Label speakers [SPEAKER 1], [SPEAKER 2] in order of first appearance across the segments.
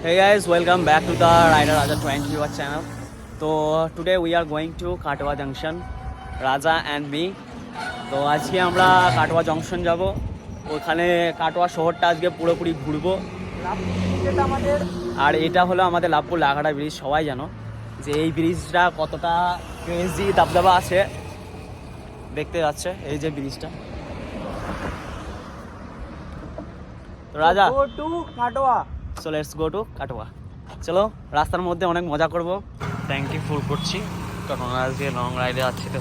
[SPEAKER 1] Hey guys, welcome back to the Rider Raja 20 channel. So today we are going to Katwa Junction, Raja and me. তো আজকে আমরা Katwa junction যাব, ওখানে কাটোয়া শহরটা আজকে পুরোপুরি ঘুরবো। আর এটা হলো আমাদের লাভপুর লাগাড়া ব্রিজ। সবাই জানো যে এই ব্রিজটা কতটা ক্রেজি দাবদাবা আছে, দেখতে যাচ্ছে এই যে ব্রিজটা। তো Raja to Katwa, so let's go to Katwa. চলো, রাস্তার মধ্যে অনেক মজা করব। ট্যাঙ্কি ফুল করছি কারণ আজকে লং রাইডে আছি। তো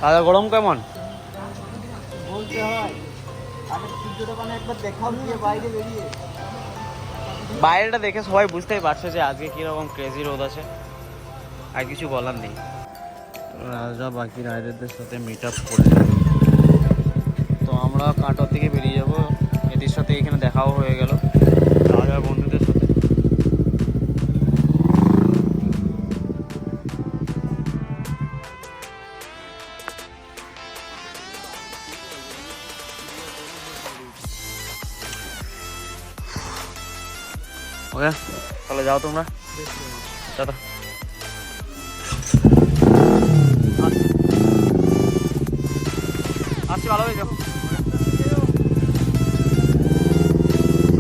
[SPEAKER 1] দাদা গরম কেমন?
[SPEAKER 2] বলতে হয় আগে সূর্যটা মানে একবার দেখাও দিয়ে বাইরে বেরিয়ে।
[SPEAKER 1] বাইরেটা দেখে সবাই বুঝতেই পারছে যে আজকে কীরকম ক্রেজি রোদ আছে, আর কিছু বলার নেই। রাজা বাকি রাইডারদের সাথে মিট আপ করে যাবে। তো আমরা কাটোয়ার থেকে বেরিয়ে যাব, এদের সাথে এখানে দেখাও হয়ে গেল রাজার বন্ধুদের সাথে। ওকে, তাহলে যাও তোমরা। টাটা। আসছি, ভালো হয়ে যাও।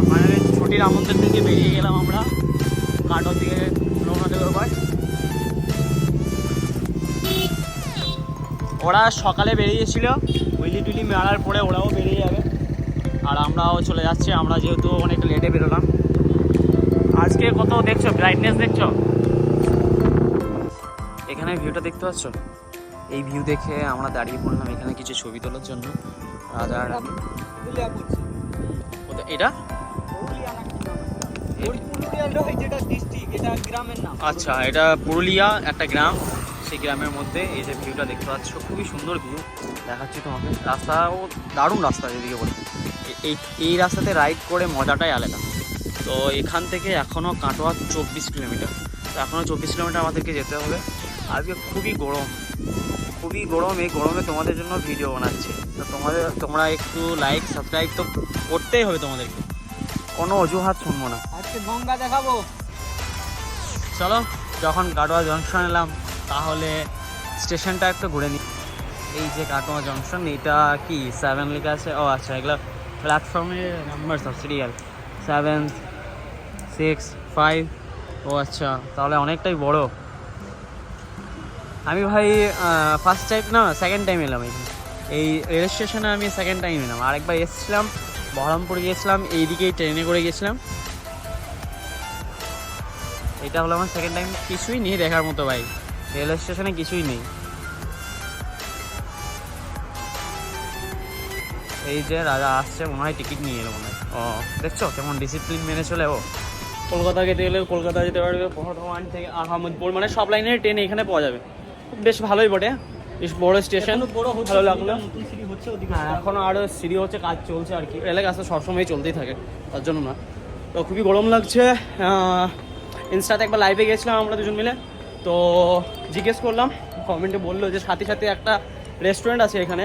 [SPEAKER 1] ফাইনালি ছুটির আমন্ত্রণ থেকে বেরিয়ে গেলাম আমরা কাটোয়ার দিকে রওনা দেওয়ার পর। ওরা সকালে বেরিয়েছিল, উইলি টুইলি মারার পরে ওরাও বেরিয়ে যাবে, আর আমরাও চলে যাচ্ছি। আমরা যেহেতু অনেক লেটে বেরোলাম। আজকে কত দেখছো, ব্রাইটনেস দেখছো? এখানে ভিউটা দেখতে পাচ্ছ? এই ভিউ দেখে আমরা দাঁড়িয়ে পড়লাম এখানে কিছু ছবি তোলার জন্য। রাজা আর আমি। এটা আচ্ছা, এটা পুরুলিয়া একটা গ্রাম, সেই গ্রামের মধ্যে এই যে ভিউটা দেখতে পাচ্ছ, খুবই সুন্দর ভিউ। দেখাচ্ছি তোমাকে। রাস্তাও দারুণ রাস্তা, যেদিকে বলতে এই রাস্তাতে রাইড করে মজাটাই আলাদা। তো এখান থেকে এখনও কাটোয়া 24 কিলোমিটার, তো এখনও 24 কিলোমিটার আমাদেরকে যেতে হবে। আজকে খুবই গরম, খুবই গরম। এই গরমে তোমাদের জন্য ভিডিও বানাচ্ছি। তো তোমরা একটু লাইক সাবস্ক্রাইব তো করতেই হবে তোমাদেরকে, কোনো অজুহাত শুনবো না।
[SPEAKER 2] আজকে গঙ্গা দেখাবো।
[SPEAKER 1] চলো, যখন কাটোয়া জংশন এলাম তাহলে স্টেশনটা একটু ঘুরে নিই। এই যে কাটোয়া জংশন, এটা কি 7 লেখা আছে? ও আচ্ছা, এগুলো প্ল্যাটফর্মের নাম্বার সব সিরিয়াল 7, 6, 5। ও আচ্ছা, তাহলে অনেকটাই বড়। আমি ভাই ফার্স্ট টাইম না সেকেন্ড টাইম এলাম এখানে, এই রেল স্টেশনে আমি সেকেন্ড টাইম এলাম। আরেকবার এসেছিলাম, বহরমপুর গিয়েছিলাম, এইদিকেই ট্রেনে করে গেছিলাম। এটা হলো আমার সেকেন্ড টাইম। কিছুই নেই দেখার মতো ভাই, রেল স্টেশনে কিছুই নেই। এই যে রাজা আসছে, মনে হয় টিকিট নিয়ে এলো মনে হয়। ও দেখছো কেমন ডিসিপ্লিন মেনে চলে ও। কলকাতা যেতে গেলে কলকাতা যেতে পারবে, বর্ধমান থেকে আহমদপুর, মানে সব লাইনের ট্রেন এখানে পাওয়া যাবে। বেশ ভালোই বটে, বেশ বড় স্টেশন, ভালো লাগলো। হ্যাঁ, এখনও আরও সিঁড়ি হচ্ছে, কাজ চলছে আর কি। রেলে কাজটা সবসময় চলতেই থাকে, তার জন্য না। তো খুবই গরম লাগছে। ইনস্টাতে একবার লাইভে গেছিলাম আমরা দুজন মিলে, তো জিজ্ঞেস করলাম, কমেন্টে বললো যে সাথে সাথে একটা রেস্টুরেন্ট আছে এখানে,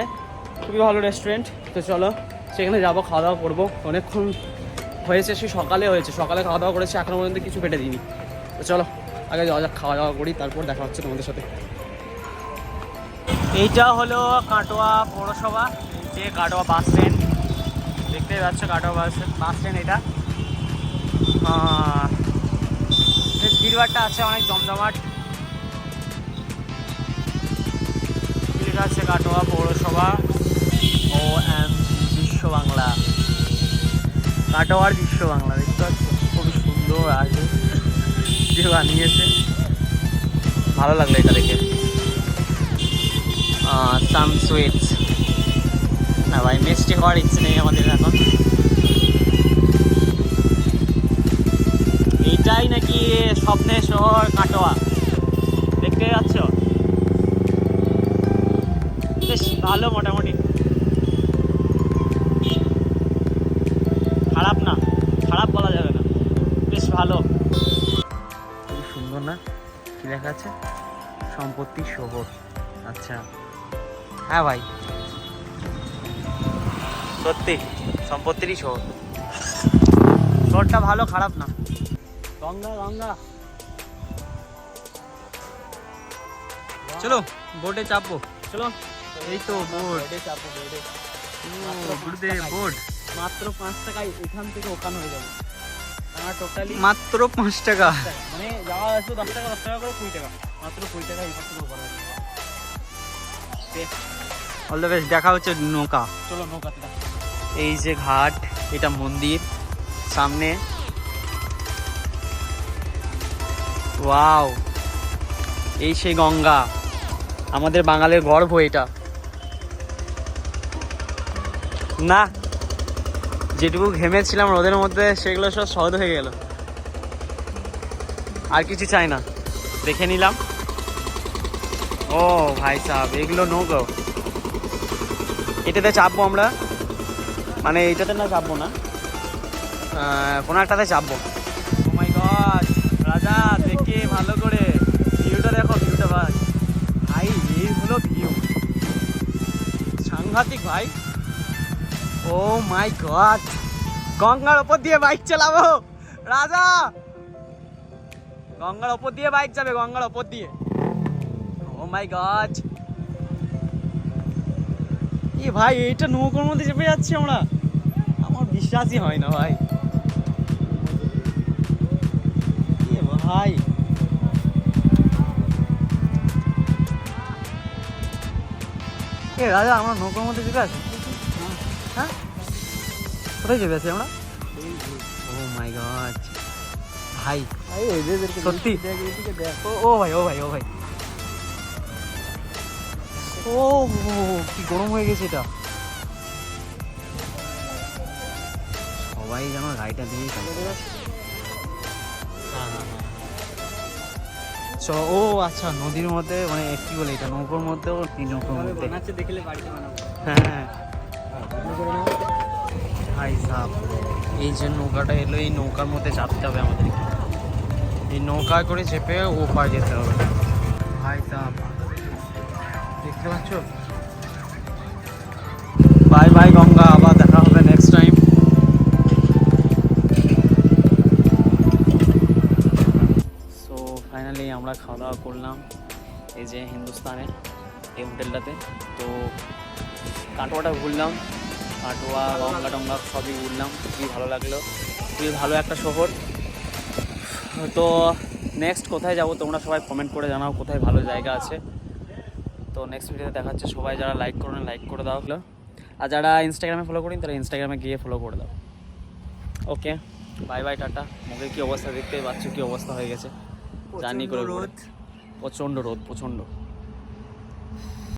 [SPEAKER 1] খুবই ভালো রেস্টুরেন্ট। তো চলো সেখানে যাবো, খাওয়া দাওয়া করবো। অনেকক্ষণ হয়েছে, সে সকালে হয়েছে, সকালে খাওয়া দাওয়া করেছে, এখনও পর্যন্ত কিছু পেটে দিইনি। তো চলো আগে যাওয়া যাক, খাওয়া দাওয়া করি, তারপর দেখা হচ্ছে তোমাদের সাথে। এইটা হলো কাটোয়া পৌরসভা, যে কাটোয়া বাস স্ট্যান্ড দেখতে পাচ্ছ, কাটোয়া বাস স্ট্যান্ড। এটা বেশ ভিড়ভাড়টা আছে, অনেক জমজমাট। লেখা আছে কাটোয়া পৌরসভা ও বিশ্ব বাংলা, কাটোয়ার বিশ্ব বাংলা। দেখতে পাচ্ছ খুবই সুন্দর আছে, যে বানিয়েছে, ভালো লাগলো এটা দেখে। সাম সুইটস না ভাই, মিষ্টি হওয়ার ইচ্ছে নেই আমাদের এখন। এইটাই নাকি স্বপ্নের শহর কাটোয়া, দেখতে যাচ্ছ, বেশ ভালো, মোটামুটি খারাপ না, খারাপ বলা যাবে না, বেশ ভালো। খুবই সুন্দর না? কি লেখা আছে? সম্পত্তি শহর। আচ্ছা হ্যাঁ ভাই, সত্যি সম্পত্তিরই শহর। শহরটা ভালো, খারাপ না। গঙ্গা গঙ্গা, চলো বোটে চাপবো। চলো, এই তো বোট। বোট মাত্র 5 টাকায় এখান থেকে ওখান হয়ে যাবে। আমার টোটালি মাত্র 5 টাকা, মানে যাওয়া আসবে 10 টাকা, 10 টাকা করে 20 টাকা, মাত্র 20 টাকা এখান থেকে ওখান হয়ে যাবে। অল দ্য বেস্ট, দেখা হচ্ছে নৌকা। চলো নৌকাতে। এই যে ঘাট, এটা মন্দির সামনে। ওয়াও, এই সেই গঙ্গা, আমাদের বাঙালির গর্ব এটা। না, যেটুকু ঘেমেছিলাম রোদের মধ্যে সেগুলো সব সহজ হয়ে গেল, আর কিছু চাই না। দেখে নিলাম। ও ভাই সাহেব, এগুলো নৌকো, এটাতে চাপবো আমরা, মানে এইটাতে না চাপবো না, কোনো একটাতে চাপবো। ও মাই গড রাজা, দেখে ভালো করে ভিউটা দেখো, ভিউটা ভাই, ভাই এই হলো ভিউ, সাংঘাতিক ভাই। ও মাই গড, গঙ্গার ওপর দিয়ে বাইক চালাবো রাজা, গঙ্গার ওপর দিয়ে বাইক যাবে, গঙ্গার ওপর দিয়ে। ও মাই গড, এ ভাই এইটা নৌকোর মধ্যে চেপে যাচ্ছি আমরা, আমার বিশ্বাসই হয় না ভাই। এ ভাই, এ রাজা, আমরা নৌকোর মধ্যে চেপে আছি। হ্যাঁ, কোথায় চেপে আছি আমরা? ও মাই গড ভাই, সত্যি। ও ভাই, ও ভাই, ও ভাই, ও কি গরম হয়ে গেছে এটা। সবাই যেন গাড়িটা দিয়ে ও আচ্ছা, নদীর মধ্যে মানে কি বলে এটা, নৌকোর মধ্যেও নৌকোর মধ্যে দেখলে বাড়িতে বানাবো। হ্যাঁ ভাই সাহেব, এই যে নৌকাটা এলো, এই নৌকার মধ্যে চাপতে হবে আমাদেরকে, এই নৌকা করে চেপে ওপার যেতে হবে। ভাই সাহেব দেখতে পাচ্ছ? বাই বাই গঙ্গা, আবার দেখা হবে নেক্সট টাইম। সো ফাইনালি আমরা খাওয়া দাওয়া করলাম এই যে হিন্দুস্তানে, এই হোটেলটাতে। তো কাটোয়াটা ঘুরলাম, কাটোয়া গঙ্গা টঙ্গা সবই ঘুরলাম, খুবই ভালো লাগলো, খুবই ভালো একটা শহর। তো নেক্সট কোথায় যাব তোমরা সবাই কমেন্ট করে জানাও, কোথায় ভালো জায়গা আছে। তো নেক্সট ভিডিওতে দেখা হচ্ছে। সবাই যারা লাইক করো না, লাইক করে দাও, আর যারা ইনস্টাগ্রামে ফলো করেন তারা ইনস্টাগ্রামে গিয়ে ফলো করে দাও। ওকে, বাই বাই, টাটা। মুখে কী অবস্থা দেখতে পাচ্ছ, কী অবস্থা হয়ে গেছে জার্নি করে। প্রচণ্ড রোদ, প্রচণ্ড।